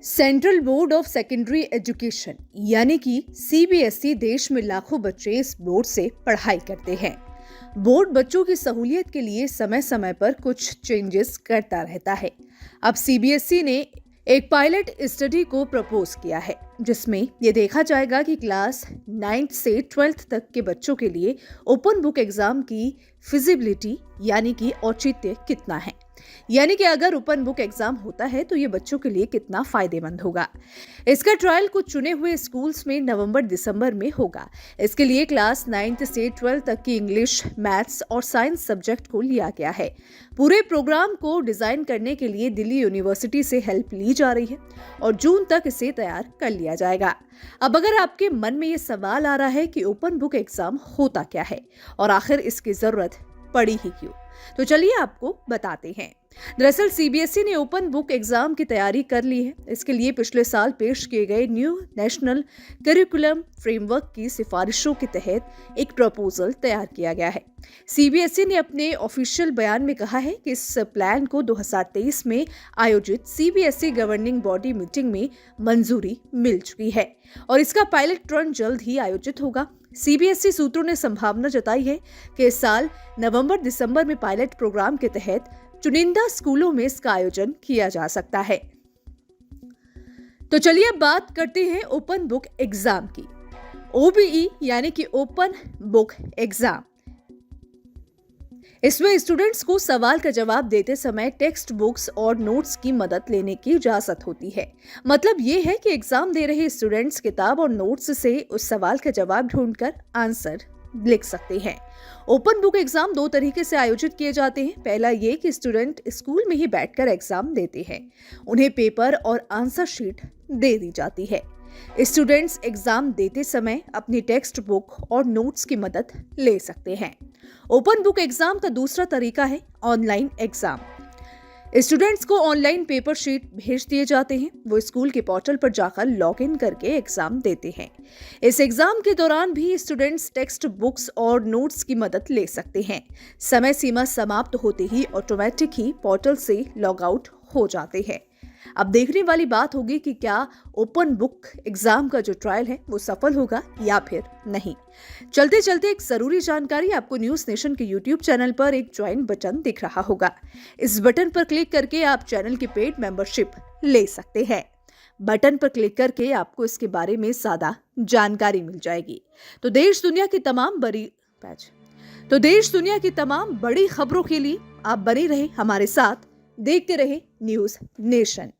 Central board of secondary education यानी कि CBSE देश में लाखों बच्चे इस बोर्ड से पढ़ाई करते हैं। बोर्ड बच्चों की सहूलियत के लिए समय समय पर कुछ चेंजेस करता रहता है। अब सीबीएसई ने एक पायलट स्टडी को प्रपोज किया है, जिसमें ये देखा जाएगा कि क्लास 9th से 12th तक के बच्चों के लिए ओपन बुक एग्जाम की फिजिबिलिटी यानी कि औचित्य कितना है। यानी कि अगर ओपन बुक एग्जाम होता है तो ये बच्चों के लिए कितना फायदेमंद होगा। इसका ट्रायल कुछ चुने हुए स्कूल्स में नवंबर-दिसंबर में होगा। इसके लिए क्लास 9th से 12th तक की इंग्लिश, मैथ्स और साइंस सब्जेक्ट को लिया गया है। पूरे प्रोग्राम को डिजाइन करने के लिए दिल्ली यूनिवर्सिटी से हेल्प ली जा रही है और जून तक इसे तैयार कर लिया जाएगा। अब अगर आपके मन में ये सवाल आ रहा है कि ओपन बुक एग्जाम होता क्या है और आखिर इसकी जरूरत पड़ी ही क्यों, तो चलिए आपको बताते हैं। दरअसल सीबीएसई ने ओपन बुक एग्जाम की तैयारी कर ली है। इसके लिए पिछले साल पेश किए गए न्यू नेशनल करिकुलम फ्रेमवर्क की सिफारिशों के तहत एक प्रपोजल तैयार किया गया है। सीबीएसई ने अपने ऑफिशियल बयान में कहा है कि इस प्लान को 2023 में आयोजित सीबीएसई गवर्निंग बॉडी मीटिंग में मंजूरी मिल चुकी है और इसका पायलट रन जल्द ही आयोजित होगा। सीबीएसई सूत्रों ने संभावना जताई है कि इस साल नवंबर-दिसंबर में पायलट प्रोग्राम के तहत चुनिंदा स्कूलों में इसका आयोजन किया जा सकता है। तो चलिए अब बात करते हैं ओपन बुक एग्जाम की। ओबीई यानी कि ओपन बुक एग्जाम, इसमें स्टूडेंट्स को सवाल का जवाब देते समय टेक्स्ट बुक्स और नोट्स की मदद लेने की इजाजत होती है। मतलब ये है कि एग्जाम दे रहे स्टूडेंट्स किताब और नोट्स से उस सवाल का जवाब ढूंढकर आंसर लिख सकते हैं। ओपन बुक एग्जाम दो तरीके से आयोजित किए जाते हैं। पहला ये कि स्टूडेंट स्कूल में ही बैठकर एग्जाम देते हैं, उन्हें पेपर और आंसर शीट दे दी जाती है। स्टूडेंट्स एग्जाम देते समय अपनी टेक्स्ट बुक और नोट्स की मदद ले सकते हैं। ओपन बुक एग्जाम का दूसरा तरीका है ऑनलाइन एग्जाम। स्टूडेंट्स को ऑनलाइन पेपर शीट भेज दिए जाते हैं, वो स्कूल के पोर्टल पर जाकर लॉगिन करके एग्जाम देते हैं। इस एग्जाम के दौरान भी स्टूडेंट्स टेक्स्ट बुक्स और नोट्स की मदद ले सकते हैं। समय सीमा समाप्त होते ही ऑटोमेटिक ही पोर्टल से लॉग आउट हो जाते हैं। अब देखने वाली बात होगी कि क्या ओपन बुक एग्जाम का जो ट्रायल है वो सफल होगा या फिर नहीं। चलते चलते एक जरूरी जानकारी, आपको न्यूज नेशन के यूट्यूब चैनल पर एक ज्वाइन बटन दिख रहा होगा। इस बटन पर क्लिक करके आप चैनल की पेड मेंबरशिप ले सकते हैं। बटन पर क्लिक करके आपको इसके बारे में ज्यादा जानकारी मिल जाएगी। तो देश दुनिया की तमाम बड़ी खबरों के लिए आप बने रहे हमारे साथ, देखते रहे न्यूज नेशन।